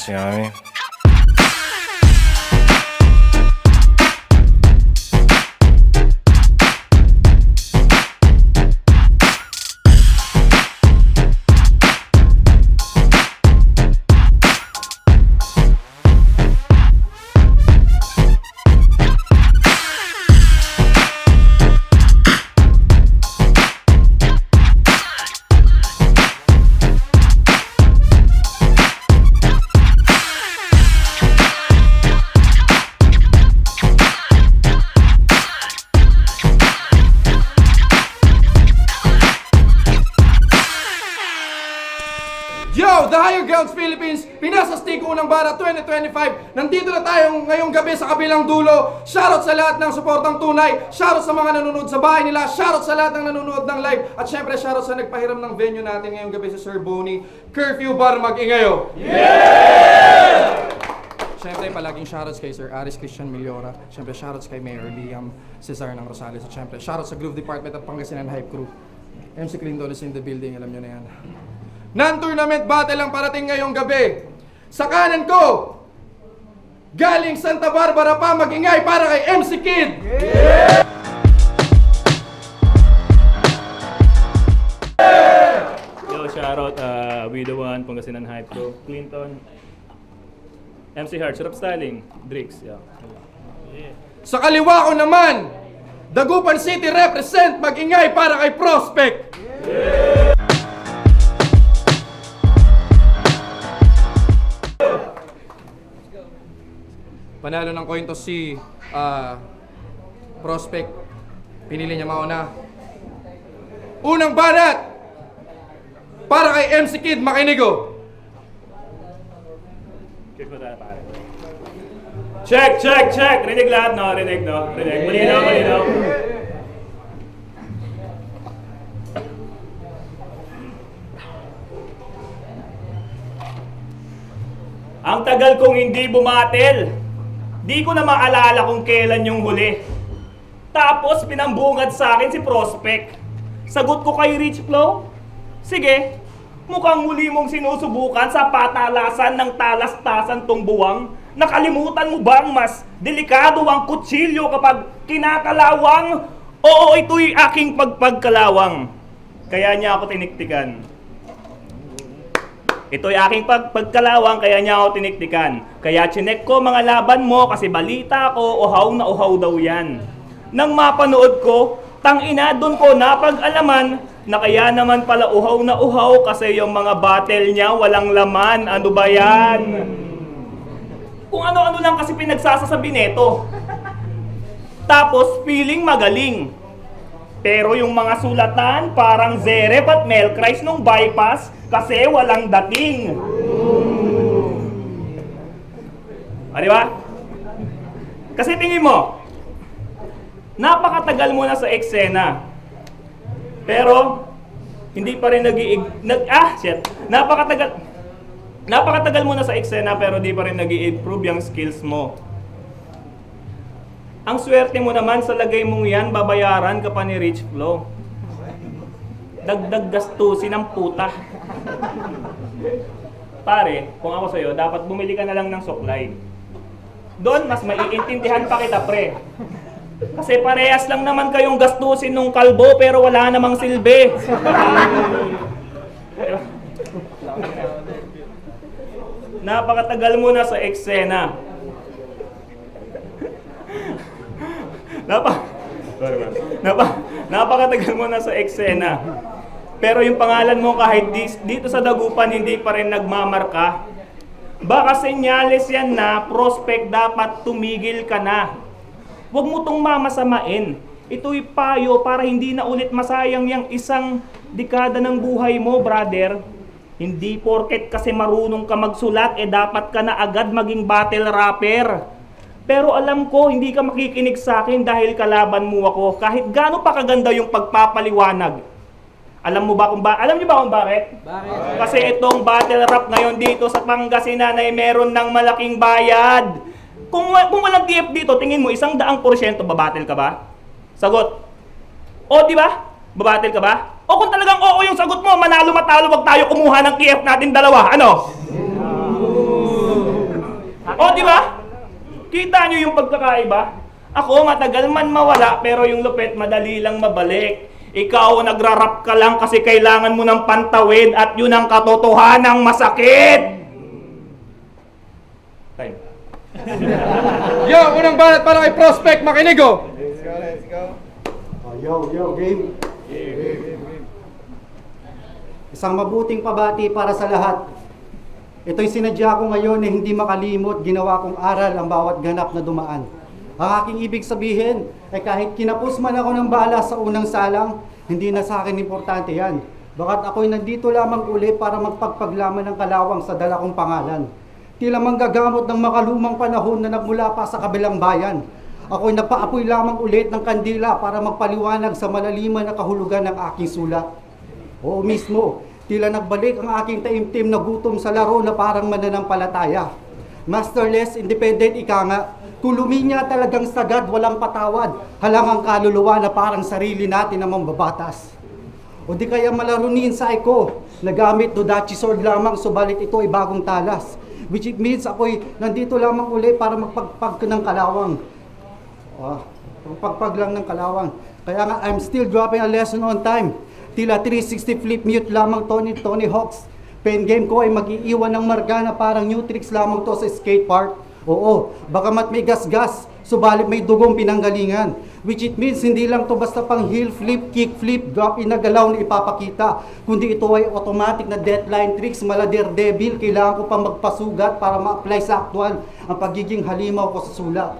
you know what I mean? Yo! The Higher Grounds Philippines, pinasastig unang bara 2025. Nandito na tayo ngayong gabi sa kabilang dulo. Shoutout sa lahat ng suportang tunay. Shoutout sa mga nanonood sa bahay nila. Shoutout sa lahat ng nanonood ng live. At syempre shoutout sa nagpahiram ng venue natin ngayong gabi sa Sir Bonnie. Curfew Bar Mag-ingayo. Yeah! Syempre palaging shoutouts kay Sir Aris Christian Miliora. Syempre shoutouts kay Mayor Liam Cesar ng Rosales. At syempre shoutouts sa Groove Department at Pangasinan Hype Crew. MC Clinton is in the building, alam nyo na yan. Non-tournament battle ang parating ngayong gabi. Sa kanan ko, galing Santa Barbara pa, mag-ingay para kay MC Kid. Yeah! Yo, shoutout, We The One, Pangasinan Hype Crew, Clinton, MC Heart, Sarap Styling, Drix, yeah. Sa kaliwa ko naman, Dagupan City represent, mag-ingay para kay Prospect. Yeah! Panalo ng coin toss si Prospect. Pinili niya mauna. Unang banat para kay MC Kid Makinigo. Check, check, check! Rinig lahat, no? Rinig, no? Rinig. Malinaw, malinaw. Ang tagal kong hindi bumatel. Di ko na maalala kung kailan yung huli. Tapos pinambungad sa akin si Prospect. Sagot ko kay Rich Flow, sige, mukhang muli mong sinusubukan sa patalasan ng talastasan tong buwang. Nakalimutan mo ba ang mas delikado ang kutsilyo kapag kinakalawang? Oo, ito'y aking pagpagkalawang. Kaya niya ako tiniktikan. Ito'y aking pagkalawang, kaya niya ako tiniktikan. Kaya chinek ko mga laban mo kasi balita ko, uhaw na uhaw daw yan. Nang mapanood ko, tangina doon ko napag-alaman na kaya naman pala uhaw na uhaw kasi yung mga battle niya walang laman. Ano ba yan? Kung ano-ano lang kasi pinagsasasabi neto. Tapos feeling magaling. Pero yung mga sulatan parang Zerep at Melcrise nung bypass kasi walang dating. Di ba? Kasi tingin mo, napakatagal mo na sa eksena. Pero hindi pa rin napakatagal mo na sa eksena pero di pa rin nag-i-improve yung skills mo. Ang swerte mo naman sa lagay mong yan, babayaran ka pa ni Rich Flow. Dagdag gastusin ng puta. Pare, kung ako sa'yo, dapat bumili ka na lang ng suklay. Doon, mas maiintindihan pa kita, pre. Kasi parehas lang naman kayong gastusin nung kalbo, pero wala namang silbi. Napakatagal mo na sa eksena. Napakatagal mo na sa eksena. Pero yung pangalan mo kahit dito sa Dagupan hindi pa rin nagmamarka. Baka senyales yan na Prospect dapat tumigil ka na. Huwag mo tong mamasamain. Ito'y payo para hindi na ulit masayang yung isang dekada ng buhay mo, brother. Hindi porket kasi marunong ka magsulat dapat ka na agad maging battle rapper. Pero alam ko, hindi ka makikinig sa akin dahil kalaban mo ako. Kahit gaano pa kaganda yung pagpapaliwanag. Alam niyo ba kung bakit? Bakit? Kasi itong battle rap ngayon dito sa Pangasinan ay meron ng malaking bayad. Kung walang TF dito, tingin mo 100% babattle ka ba? Sagot. O, di ba? Babattle ka ba? O kung talagang oo yung sagot mo, manalo matalo, wag tayo kumuha ng TF natin dalawa. Ano? O, di ba? Kita nyo yung pagkakaiba? Ako, matagal man mawala, pero yung lupet, madali lang mabalik. Ikaw, nagrarap ka lang kasi kailangan mo ng pantawid at yun ang katotohanang masakit. Time. Yo, unang banat para kay Prospect, makinig oh! Yo, game. Isang mabuting pabati para sa lahat. Ito'y sinadya ko ngayon na hindi makalimot, ginawa kong aral ang bawat ganap na dumaan. Ang aking ibig sabihin ay kahit kinapos man ako ng bala sa unang salang, hindi na sa akin importante yan. Bakat ako'y nandito lamang uli para magpagpaglaman ng kalawang sa dala kong pangalan. Tila manggagamot ng makalumang panahon na nagmula pa sa kabilang bayan. Ako'y napaapoy lamang ulit ng kandila para magpaliwanag sa malaliman na kahulugan ng aking sulat. Oo mismo, tila nagbalik ang aking taimtim na gutom sa laro na parang mananampalataya. Masterless, independent, ika nga. Tulumi niya talagang sagad, walang patawad. Halangang kaluluwa na parang sarili natin na mambabatas. O di kaya malaro ni Insay ko, nagamit Dodachi sword lamang, subalit ito ay bagong talas. Which it means ako'y nandito lamang uli para magpagpag ng kalawang. Magpagpag lang ng kalawang. Kaya nga, I'm still dropping a lesson on time. Tila 360 flip mute lamang Tony Hawks. Pen game ko ay mag-iiwan ng marga na parang new tricks lamang to sa skate park. Oo, baka mat may gas-gas, subalit may dugong pinanggalingan. Which it means hindi lang to basta pang heel flip, kick flip, drop in na galaw na ipapakita. Kundi ito ay automatic na deadline tricks, mala daredevil, kailangan ko pa magpasugat para ma-apply sa actual ang pagiging halimaw ko sa sulat.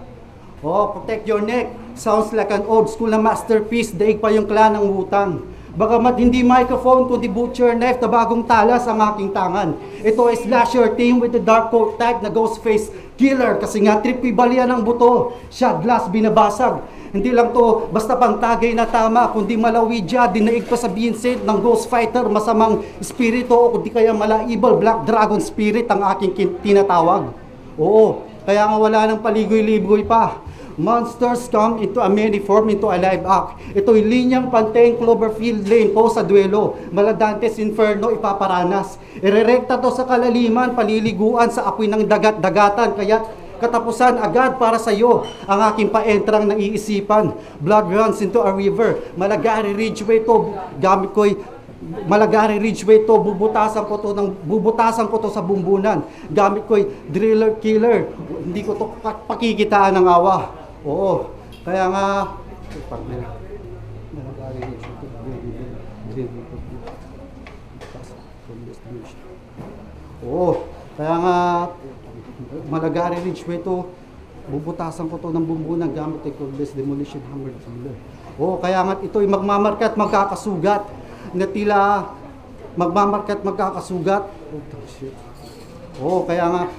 Oh, protect your neck. Sounds like an old school na masterpiece, daig pa yung clan ng Wu-Tang. Bagamat hindi microphone kundi butcher knife na bagong talas ang aking tangan. Ito ay slasher team with the dark coat tag na ghost face killer kasi nga trippy balya ng buto. Shot glass binabasag. Hindi lang to basta pang tagay na tama kundi malawidya dinaig pa sa Vincent ng ghost fighter masamang espiritu o kundi kaya mala evil black dragon spirit ang aking tinatawag. Oo, kaya nga wala nang paligoy-ligoy pa. Monsters come into a many form, into a live act. Ito'y linyang Panteng Cloverfield Lane po sa duelo. Maladantes Inferno ipaparanas. Irerekta to sa kalaliman, paliliguan sa apoy ng dagat-dagatan. Kaya katapusan agad para sa iyo ang aking paentrang naiisipan. Blood runs into a river. Malagari Ridgeway to. Gamit ko'y Malagari Ridgeway to, bubutasan ko to sa bumbunan. Gamit ko'y driller killer. Hindi ko to pakikitaan ng awa. Oo, kaya nga Malagari Ridgeway to, bubutasan ko to ng bumbunan gamit ay cordless demolition hammer driller. Oo, kaya nga ito'y magmamarka at magkakasugat na tila magmamarka at magkakasugat. Oo, kaya nga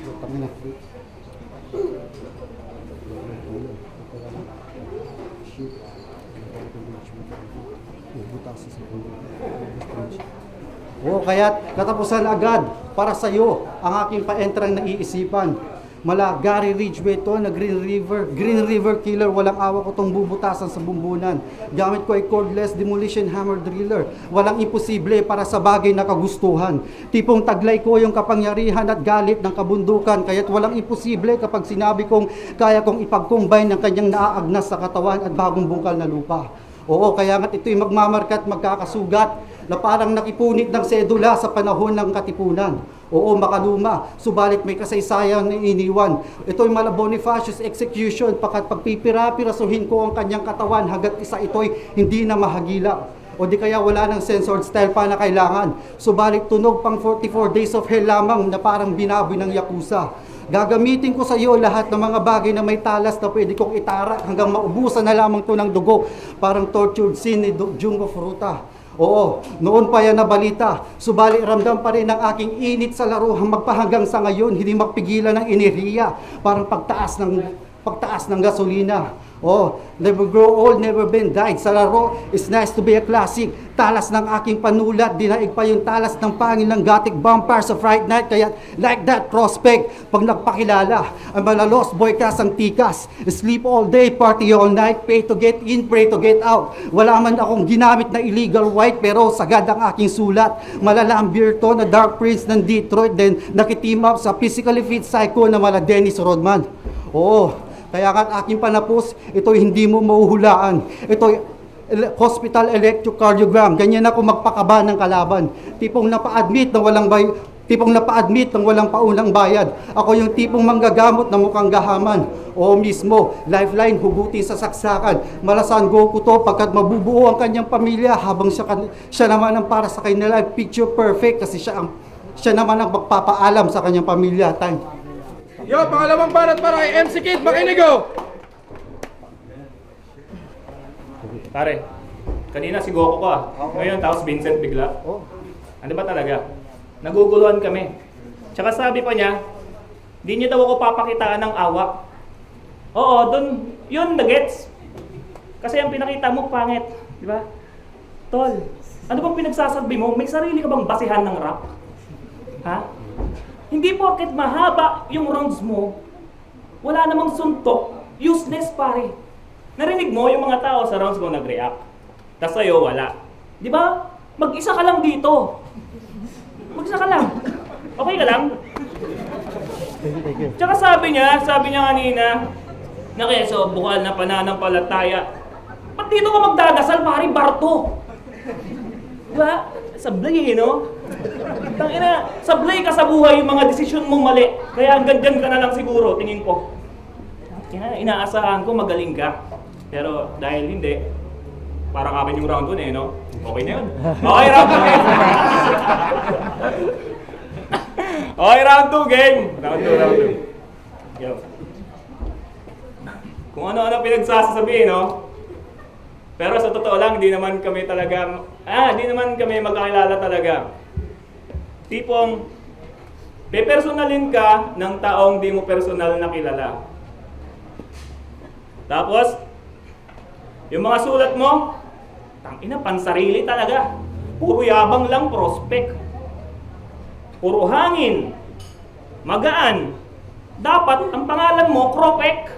kaya katapusan agad para sa iyo ang aking paentrang naiisipan. Malagari Ridgeway to na Green River killer, walang awa ko tong bubutasan sa bumbunan. Gamit ko ay cordless demolition hammer driller. Walang imposible para sa bagay na kagustuhan. Tipong taglay ko yung kapangyarihan at galit ng kabundukan, kaya't walang imposible kapag sinabi kong kaya kong ipag-combine ng kanyang naaagnas sa katawan at bagong bungkal na lupa. Oo, kaya nga't ito'y magmamarka at magkakasugat na parang nakipunit ng sedula sa panahon ng katipunan. Oo, makaluma, subalit may kasaysayan na iniwan. Ito'y mala Bonifacius execution, pagpipira-pirasuhin ko ang kanyang katawan hanggat isa ito'y hindi na mahagilap. O di kaya wala ng censored style pa na kailangan. Subalit tunog pang 44 days of hell lamang na parang binaboy ng Yakuza. Gagamitin ko sa iyo lahat ng mga bagay na may talas na pwede kong itarak hanggang maubusan na lamang to ng dugo. Parang tortured scene ni Jungo Furuta. Oo, noon pa yan na balita. Subalit ramdam pa rin ang aking init sa laro magpahanggang sa ngayon. Hindi magpigilan ng enerhiya. Parang pagtaas ng gasolina. Oh, never grow old, never been died. Sa laro, it's nice to be a classic. Talas ng aking panulat, dinaig pa yung talas ng pangil ng Gothic vampire sa Fright Night. Kaya like that prospect, pag nagpakilala, ang malalos boy kasang tikas. Sleep all day, party all night, pay to get in, pray to get out. Wala man akong ginamit na illegal white, pero sagad ang aking sulat. Malala ang beer to na Dark Prince ng Detroit, then nakiteam up sa physically fit psycho na mala Dennis Rodman. Oo. Kaya nga aking panapos, ito hindi mo mahuhulaan. Ito hospital electrocardiogram. Ganyan ako magpakaba ng kalaban. Tipong napa-admit ng walang paunang bayad. Ako yung tipong manggagamot na mukhang gahaman. O mismo, lifeline hugutin sa saksakan. Malasan Goku to pagkat mabubuo ang kanyang pamilya habang siya naman ang para sa kanila picture perfect kasi siya naman ang magpapaalam sa kanyang pamilya. Time. Yo, pangalawang banat para kay MC Kid, makinigo! Pare, kanina si Goku ko Ngayon, tapos Vincent bigla. Ano ba talaga? Naguguluhan kami. Tsaka sabi pa niya, di niya daw ako papakitaan ng awa. Oo, dun, yun, nagets. Kasi ang pinakita mo, pangit. Di ba? Tol, ano bang pinagsasabi mo? May sarili ka bang basihan ng rap? Ha? Hindi porket mahaba yung rounds mo, wala namang suntok, useless pare. Narinig mo yung mga tao sa rounds mo nag-react. Tas sa'yo, wala. Di ba? Mag-isa ka lang dito. Mag-isa ka lang. Okay ka lang? Tsaka sabi niya kanina, na keso, bukal na pananampalataya. Ba't dito ka magdadasal, pare, Barto? Di ba? Sablay no? Tangina, sablay ka sa buhay yung mga desisyon mo mali. Kaya hanggang dyan ka na lang siguro, tingin ko. Inaasahan ko magaling ka. Pero dahil hindi, para kamin yung round 1 no? Okay na yun. Okay, round 2 game. Okay, round 2 game. Round 2. Yo. Kung ano-ano pinagsasasabihin, no? Pero sa totoo lang, di naman kami magkakilala talaga. Tipong, pepersonalin ka ng taong di mo personal na kilala. Tapos, yung mga sulat mo, tangina, pansarili talaga. Puro yabang lang, prospect. Puro hangin. Magaan. Dapat, ang pangalan mo, Kropek.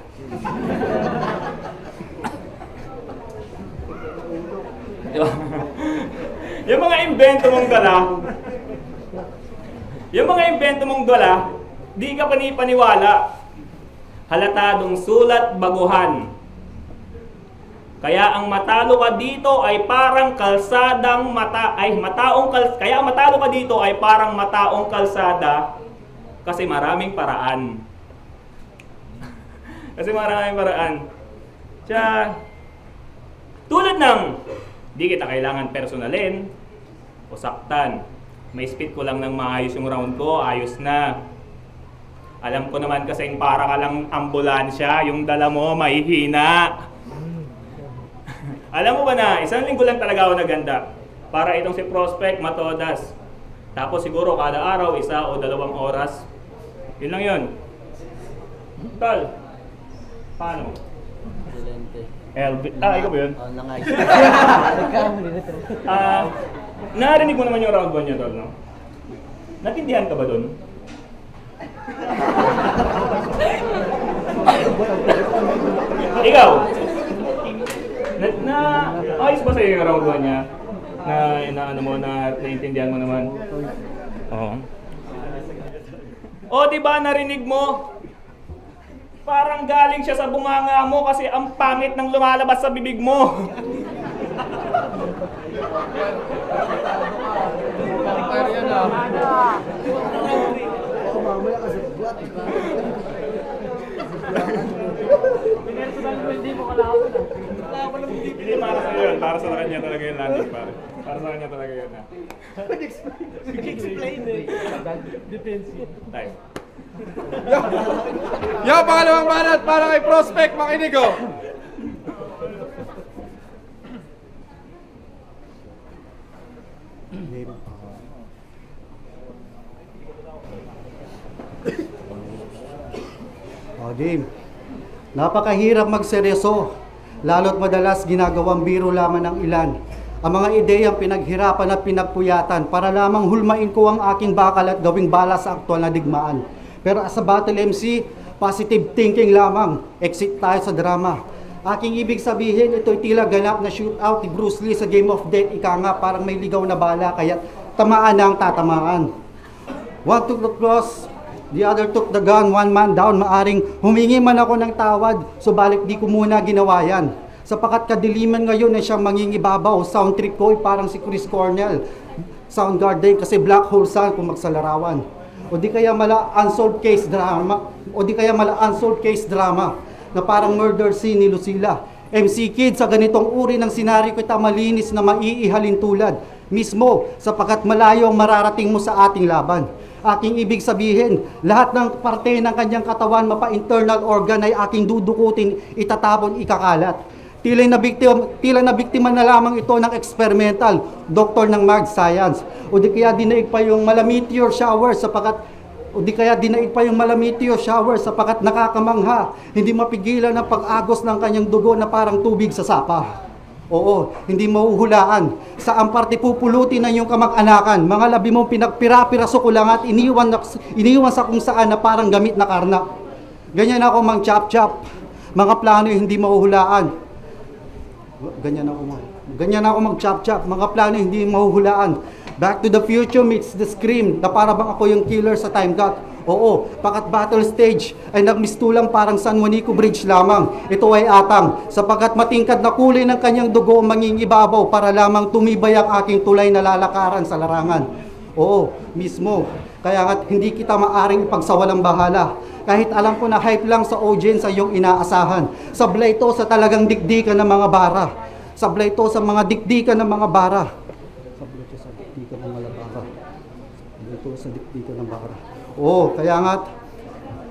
Diba? Yung mga invento mong dala, di ka panipaniwala. Halatadong sulat baguhan. Kaya ang matalo ka dito ay parang mataong kalsada kasi maraming paraan. Tulad ng di kita kailangan personalin o saktan. May speed ko lang ng maayos yung round ko, ayos na. Alam ko naman kasing para ka lang ambulansya, yung dala mo mahihina. Alam mo ba na, isang linggo lang talaga ako naganda para itong si Prospect matodas. Tapos siguro kada araw, 1 o 2 oras. Yun lang yun. Tal, paano? Ikaw ba yun? Oo, nangay. Narinig mo naman yung round 1 niya, Tol, no? Natindihan ka ba dun? Ikaw? Ayos ba sa'yo yung round 1 niya? Naintindihan mo naman? Oo. O, diba narinig mo? Parang galing siya sa bunganga mo kasi ang pangit ng lumalabas sa bibig mo. Hindi para sa yun, para sa kanya talaga yung landing pare. Para sa kanya talaga yun ha. Explain eh. Defensive. Time. Yo, pangalawang banat para kay Prospect, makinigo! Game. Napakahirap magseryoso, lalo't madalas ginagawang biro lamang ng ilan. Ang mga ideyang pinaghirapan at pinagpuyatan para lamang hulmain ko ang aking bakal at gawing bala sa aktwal na digmaan. Pero as a battle MC, positive thinking lamang, exit tayo sa drama. Aking ibig sabihin, ito'y tila ganap na shootout ni Bruce Lee sa Game of Death. Ika nga, parang may ligaw na bala, kaya tamaan na ang tatamaan. One took the cross, the other took the gun, one man down. Maaring humingi man ako ng tawad, subalit di ko muna ginawa yan. Sapagat kadiliman ngayon ay siyang mangingibabaw. Sound trip ko ay parang si Chris Cornell. Sound guard din kasi black hole sound kung magsalarawan. O di kaya mala unsolved case drama na parang murder scene ni Lucilla. MC Kid, sa ganitong uri ng senaryo kita malinis na maiihalin tulad mismo sapagkat malayo ang mararating mo sa ating laban. Aking ibig sabihin, lahat ng parte ng kanyang katawan, mapa-internal organ ay aking dudukutin, itatapon, ikakalat. Tila na biktima na lamang ito ng experimental, doktor ng mad science. O di kaya dinaig pa yung malameteor shower sapagat nakakamangha, hindi mapigilan ang pag-agos ng kanyang dugo na parang tubig sa sapa. Oo, hindi mahuhulaan. Saan parte pupulutin ng iyong kamag-anakan? Mga labi mong pinagpira-piraso ko lang at iniwan sa kung saan na parang gamit na karna. Ganyan ako mang chop-chop. Mga plano hindi mahuhulaan. Ganyan ako mag chop-chop. Mga plano hindi mahuhulaan. Back to the Future meets The Scream na para bang ako yung killer sa time cut. Oo, pakat battle stage ay nagmistulang parang San Juanico Bridge lamang. Ito ay atang, sapagat matingkad na kulay ng kanyang dugo mangingibabaw para lamang tumibay ang aking tulay na lalakaran sa larangan. Oo, mismo. Kaya nga't hindi kita maaring ipagsawalang bahala. Kahit alam ko na hype lang sa audience sa iyong inaasahan. Sablay ito sa talagang dikdikan ng mga bara. Sablay ito sa mga dikdikan ng mga bara. Oo, kaya nga't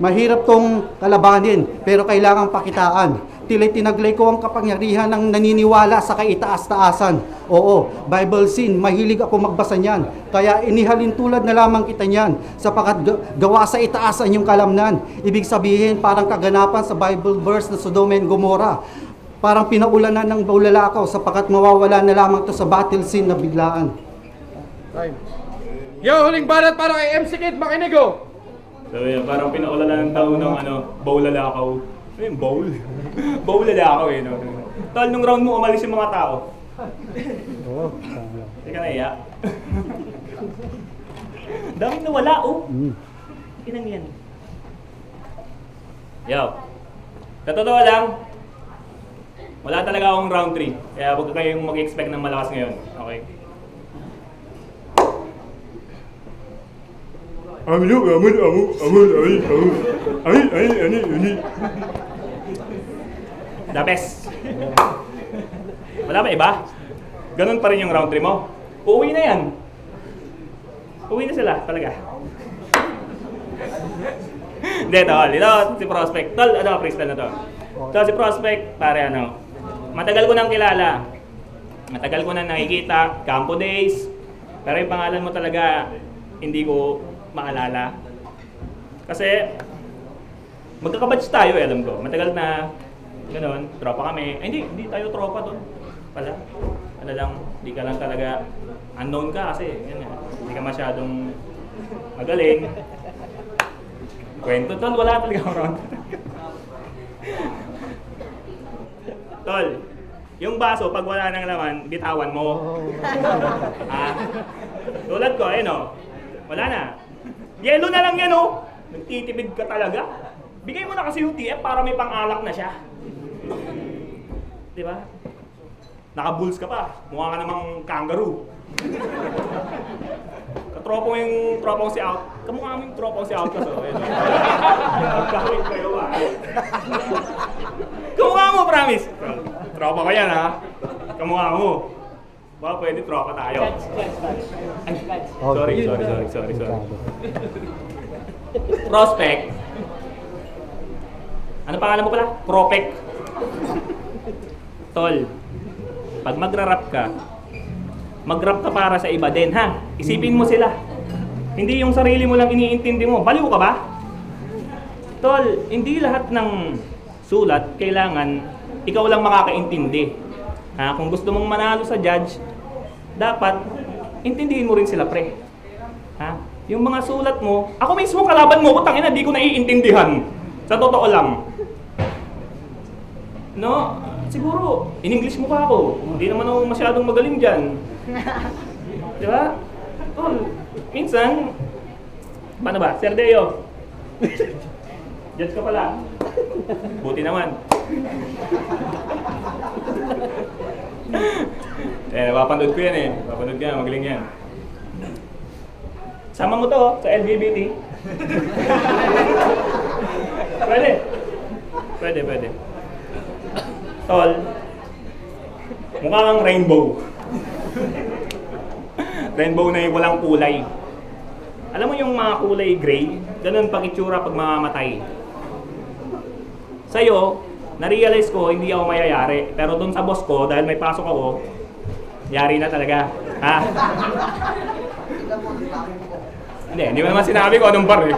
mahirap tong kalabanin, pero kailangang pakitaan. Tila'y tinaglay ko ang kapangyarihan ng naniniwala sa kaitaas-taasan. Oo, Bible scene, mahilig ako magbasa niyan. Kaya inihalin tulad na lamang kita niyan, sapagat gawa sa itaasan yung kalamnan. Ibig sabihin, parang kaganapan sa Bible verse na Sodom and Gomorrah. Parang pinaulanan ng baulalakaw, sapagat mawawala na lamang to sa battle scene na biglaan. Yo, huling balat para kay MC Kid, makinig oh! So yun, parang pinaulan ng tao ng bowl lalakaw. Ano yung bowl? Bowl lalakaw eh, no? Tol, nung round mo umalis yung mga tao. Oo, hindi ka naiya. Daming nawala, oh. Inang yan. Yo, sa totoo lang, wala talaga akong round 3. Kaya huwag kayong mag-expect ng malakas ngayon. Okay? The best. Wala ba iba? Ganun pa rin yung round 3 mo. Uuwi na yan. Uuwi na sila, talaga. Hindi, tol. Ito, si Prospect. Tol, freestyle na to. Ito, si Prospect, pare matagal ko nang kilala. Matagal ko nang nakikita. Campo Days. Pero yung pangalan mo talaga, hindi ko maalala. Kasi, magkakabatch tayo alam ko. Matagal na, gano'n, tropa kami. Ay, hindi tayo tropa doon. Pala. Ano lang, hindi ka lang talaga, unknown ka kasi, yun nga. Hindi ka masyadong magaling. Kwento, tol, wala talaga ako ron. Tol, yung baso, pag wala nang laman, bitawan mo. Tulad ko, ayun o. Wala na. Yelo na lang yan o. Nagtitibig ka talaga. Bigay mo na kasi yung TF para may pang-alak na siya. Diba? Naka-bulls ka pa. Mukha ka namang kangaroo. Katropa mo yung tropa ko si Out. Kamukha mo yung tropa ko si Out kasi. Magkakit kayo ba? Kamukha mo, promise. Tropa ko yan ha. Kamukha mo. Baka pwede tropa tayo. Sorry. Prospect. Ano pangalan mo pala? Propek. Tol, pag magra-rap ka para sa iba din, ha? Isipin mo sila. Hindi yung sarili mo lang iniintindi mo. Baliw ka ba? Tol, hindi lahat ng sulat, kailangan ikaw lang makakaintindi. Kung gusto mong manalo sa judge, dapat intindihin mo rin sila, pre. Yung mga sulat mo, ako mismo kalaban mo, tangina, di ko naiintindihan. Sa totoo lang. No? Siguro, in English mo ka ako. Hindi naman ako masyadong magaling dyan. Di ba? Tol, minsan, paano ba? Sir Deo. Judge ka pala. Buti naman. Mapapanood ko yan eh. Mapapanood ko yan, magaling yan. Sama mo to sa LGBT. Pwede. Tol, mukha kang rainbow. Rainbow na yung walang kulay. Alam mo yung mga kulay gray? Ganun pag itsura pag mamamatay. Sa'yo, na-realize ko, hindi ako mayayari. Pero dun sa boss ko, dahil may pasok ako, yari na talaga. Hindi mo naman sinabi ko anong bar eh.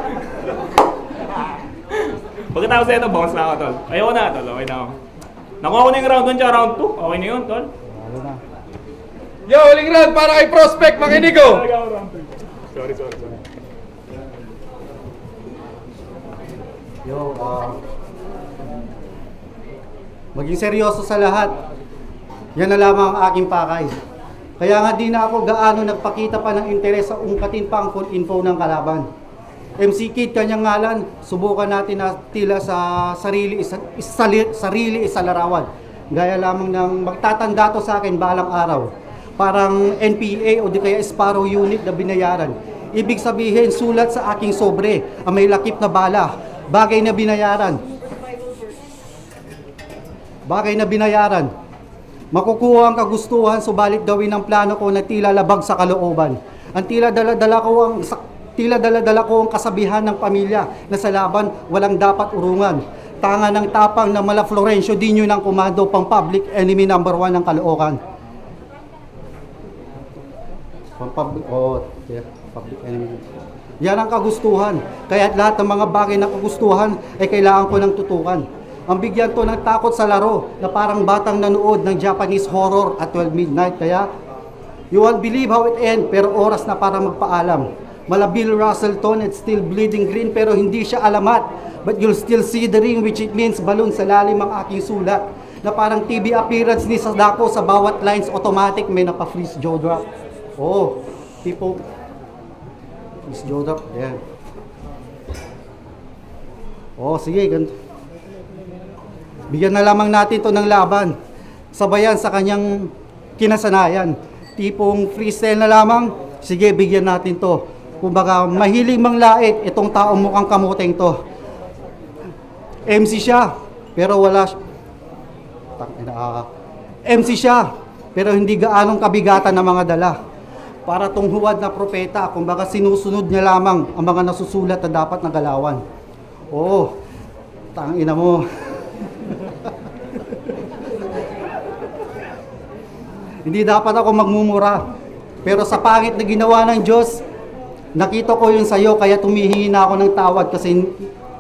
Pagkatapos na ito, bounce na ako, tol. Ayoko na, tol. Okay na ako. Nakuha ko na yung round 1 tsaka round 2. Okay na yun, tol. Yo, huling round para kay Prospect, makinig ko! Sorry. Yo, maging seryoso sa lahat. Yan na lamang ang aking pakay. Kaya nga di na ako gaano nagpakita pa ng interes sa ungkatin pa ang full info ng kalaban. MC Kid, kanyang ngalan, subukan natin na tila sa sarili isa larawan. Gaya lamang ng magtatanda to sa akin balang araw. Parang NPA o di kaya Sparrow unit na binayaran. Ibig sabihin, sulat sa aking sobre ang may lakip na bala. Bagay na binayaran. Makukuha ang kagustuhan, subalit gawin ang plano ko na tila labag sa kalooban. Ang tila dala-dala ko ang kasabihan ng pamilya na sa laban walang dapat urungan. Tanga ng tapang na mala Florencio Dino ng komando, pang public enemy number 1 ng Caloocan. Public enemy. Yan ang kagustuhan. Kaya lahat ng mga bagay na kagustuhan ay kailangan ko ng tutukan. Ang bigyan to ng takot sa laro na parang batang nanood ng Japanese horror at 12 midnight. Kaya you won't believe how it end, pero oras na para magpaalam. Mala Bill Russell tone at still bleeding green, pero hindi siya alamat. But you'll still see the ring, which it means balon sa lalim ang aking sulat. Na parang TV appearance ni Sadako sa bawat lines, automatic may napa-freeze jaw drop. Oh, tipo freeze jaw drop. Yan. Oh, sige, ganito. Bigyan na lamang natin to ng laban. Sabayan sa kanyang kinasanayan. Tipong freestyle na lamang, sige, bigyan natin to. Kumbaga, mahilig manglait itong taong mukhang kamuteng to. MC siya, pero wala MC siya, pero hindi gaanong kabigatan ng mga dala. Para tong huwad na propeta, kumbaga sinusunod niya lamang ang mga nasusulat na dapat na galawan. Oo, tangina mo. Hindi dapat ako magmumura. Pero sa pangit na ginawa ng Diyos, nakita ko yun sa'yo, kaya tumihingi na ako ng tawad kasi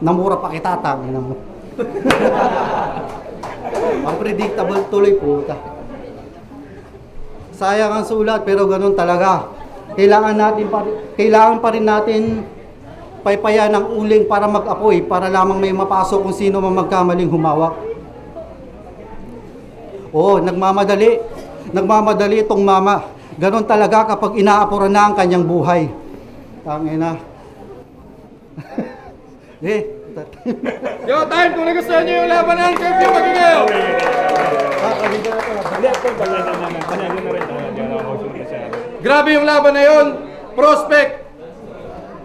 namura pa kita, tangina mo. Unpredictable tuloy, puta. Sayang ang sulat, pero ganun talaga. Kailangan pa rin natin paypayan ng uling para mag-apoy, para lamang may mapasok kung sino man magkamaling humawak. Oo, nagmamadali itong mama. Ganon talaga kapag inaapuran na ang kanyang buhay. Tangina. Yo, time! Kung nagustuhan nyo yung labanan, curfew, magiging! Grabe yung laban na yun. Prospect.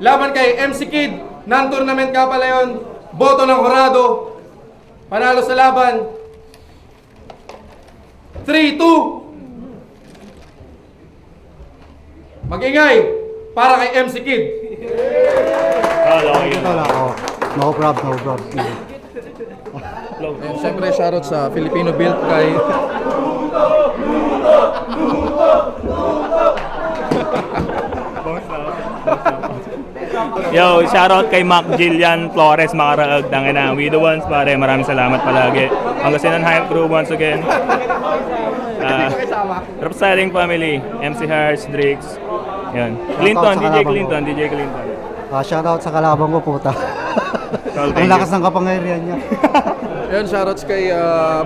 Laban kay MC Kid. Non-tournament ka pala yun. Boto ng Horado. Panalo sa laban. 3-2. Magingay para kay MC Kid. No problem. Siyempre, shoutout sa Filipino build kay... Yo, shoutout kay Mac Jillian Flores, Makaraag, tangina. We the ones, pare. Maraming salamat palagi. Pangasinan Hype Crew once again. Representing family, MC Harsh, Drix. Yan. Clinton, DJ Clinton, DJ Clinton. Shoutout sa kalabang ko, puta. Tol, Ang thank lakas you. ng kapangyarihan niya. Yan, shoutouts kay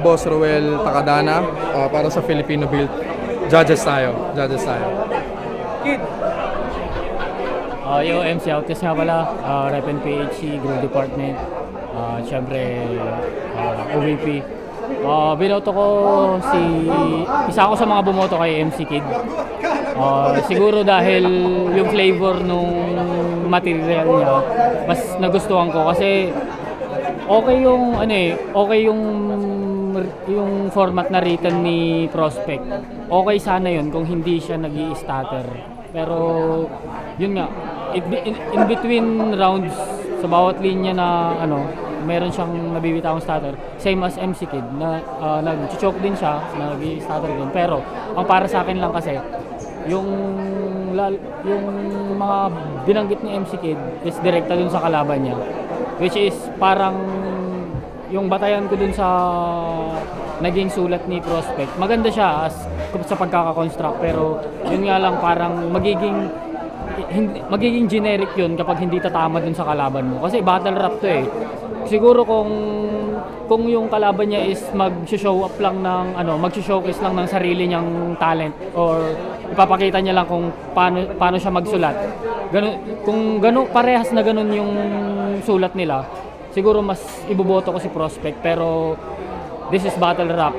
Boss Ruel Takadana para sa Filipino Build. Judges tayo. Yung MC Outcast nga pala, Rep and PHC, Group Department, syempre OVP. Binoto ko isa ako sa mga bumoto kay MC Kid. Siguro dahil yung flavor nung material niya, mas nagustuhan ko kasi okay yung format na written ni Prospect. Okay sana yun kung hindi siya nag-i-stutter. Pero yun nga, in between rounds sa bawat linya na meron siyang nabibitawang stutter, same as MC Kid na nag-choke din siya, nag-i-stutter din. Pero ang para sa akin lang kasi yung mga binanggit ni MC Kid is direkta dun sa kalaban niya, which is parang yung batayan ko dun sa naging sulat ni Prospect. Maganda siya sa pagkakakonstruct, pero yun nga lang parang magiging generic yun kapag hindi tatama dun sa kalaban mo. Kasi battle rap to eh. Siguro kung yung kalaban niya is mag-show up lang ng mag-showcase lang ng sarili niyang talent or ipapakita niya lang kung paano siya magsulat. Kung parehas na ganun yung sulat nila, siguro mas iboboto ko si Prospect. Pero this is battle rap.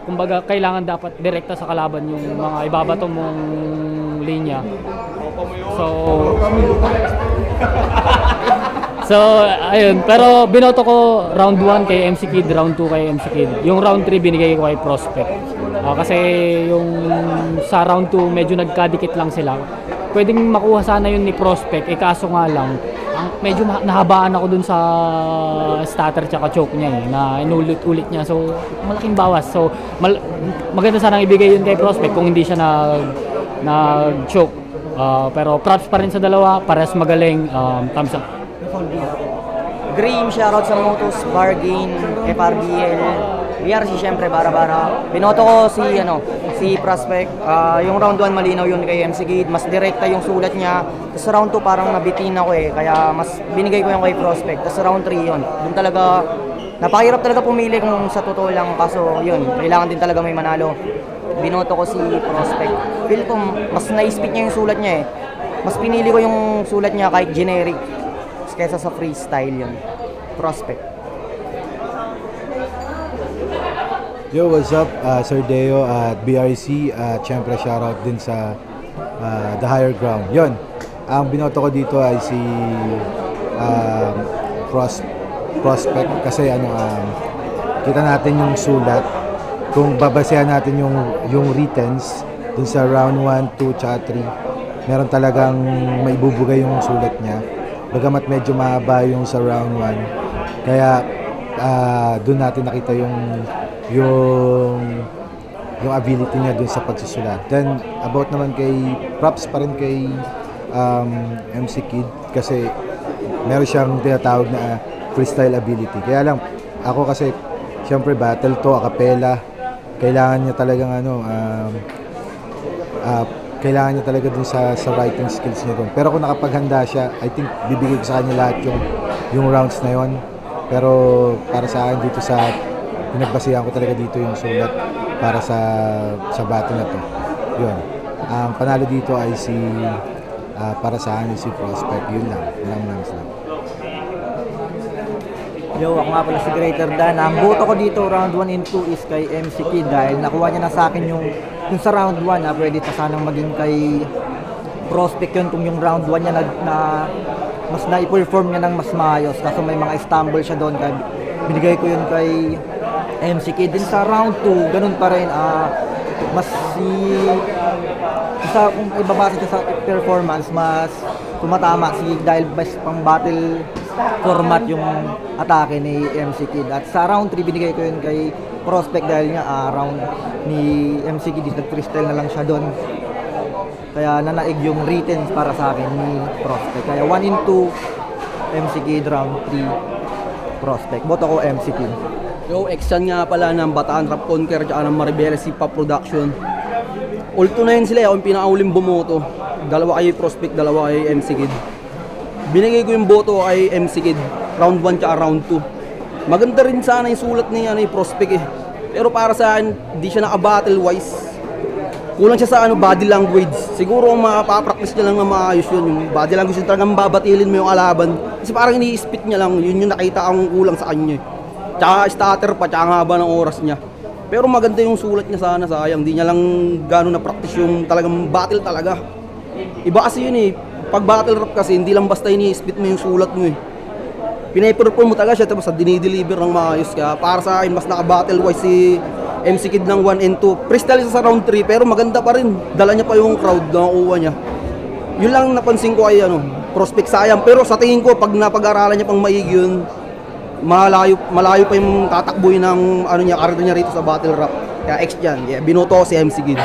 Kumbaga kailangan dapat direkta sa kalaban yung mga ibabato mong linya. So ayun, pero binoto ko round 1 kay MC Kid, round 2 kay MC Kid. Yung round 3 binigay ko kay Prospect. Kasi yung sa round 2 medyo nagkadikit lang sila. Pwedeng makuha sana yun ni Prospect, kaso nga lang medyo nahabaan ako dun sa stutter tsaka choke niya na inulit-ulit niya. So malaking bawas. So maganda sanang ibigay yun kay Prospect kung hindi siya nag-choke. Pero props pa rin sa dalawa, parehas magaling. Thumbs up. Dream, shoutout sa Motos, Bargain, FRBL, VRC syempre, bara-bara. Binoto ko si Prospect. Yung round 1 malinaw yun kay MC Kid, mas direkta yung sulat niya. Tapos round 2 parang nabitin ako kaya mas binigay ko yung kay Prospect. Tapos round 3 yun, dun talaga, napakahirap talaga pumili kung sa totoo lang. Kaso yun, kailangan din talaga may manalo. Binoto ko si Prospect. Feel ko, mas na-speak niya yung sulat niya Mas pinili ko yung sulat niya kahit generic kaysa sa freestyle yun. Prospect. Yo, what's up? Sir Deo at BRC at syempre shoutout din sa The Higher Ground. Yun, ang binoto ko dito ay si Prospect kasi kita natin yung sulat. Kung babasehan natin yung writtens dun sa round 1, 2, tsaka 3, meron talagang maibubugay yung sulat niya. Bagamat medyo mahaba yung sa round 1. Kaya doon natin nakita yung ability niya doon sa pagsusulat. Then about naman props pa rin kay MC Kid kasi meron siyang tinatawag na freestyle ability. Kaya lang ako kasi syempre battle to, a cappella. Kailangan niya talagang kailangan niya talaga dun sa writing skills niya dun. Pero kung nakapaghanda siya, I think bibigay ko sa kanya lahat yung rounds na yon. Pero para sa akin dito pinagbasihan ko talaga dito yung sulat para sa battle na to. Yun. Ang panalo dito ay para sa akin si Prospect. Yun lang. Maraming salamat. Yo, ako nga pala si Greater Dan. Ang boto ko dito round 1 and 2 is kay MC Kid dahil nakuha niya na sa akin yung sa round 1 pwede pa sanang maging kay Prospect yun kung yung round 1 niya mas na-perform niya ng mas maayos kaso may mga stumble siya doon kaya binigay ko yun kay MC Kid. Din sa round 2 ganun pa rin kung ibabasa siya sa performance mas tumatama dahil best pang battle format yung atake ni MC Kid. At sa round 3 binigay ko yun kay Prospect dahil round ni MC Kid nag-freestyle na lang siya doon. Kaya nanaig yung written para sa akin ni Prospect. Kaya 1 in 2, MC Kid, round 3, Prospect. Boto ko MC Kid. Yo, ex-yan nga pala ng Bataan Rap Conquer tsaka ng Maribeles Hip Hop Production. Ulto na yun sila, ako yung pinakauling bumoto. 2 kay Prospect, 2 kay MC Kid. Binigay ko yung boto kay MC Kid, round 1 tsaka round 2. Maganda rin sana yung sulat ni Prospect eh. Pero para sa akin, di siya naka-battle wise. Kulang siya sa body language. Siguro ang mapapractice niya lang na maayos yun. Yung body language yung talagang babatilin mo yung kalaban. Kasi parang ini-spit niya lang, yun yung nakita akong kulang sa kanya eh. Tsaka starter pa, tsaka haba ng oras niya. Pero maganda yung sulat niya sana, sayang. Di niya lang gano'n na-practice yung talagang battle talaga. Iba kasi yun eh. Pag battle rap kasi, hindi lang basta ini-spit mo yung sulat mo eh. Pinay-perform mo talaga siya, tapos dinideliver ng maayos. Kaya para sa akin, mas naka-battle wise si MC Kid ng 1 and 2. Freestyle siya sa round 3, pero maganda pa rin. Dala niya pa yung crowd na nakuha niya. Yun lang napansin ko ay Prospect, sayang. Pero sa tingin ko, pag napag-aralan niya pang maigi yun, malayo pa yung tatakbuhin ng karir niya rito sa battle rap. Kaya ex dyan, binoto ko si MC Kid.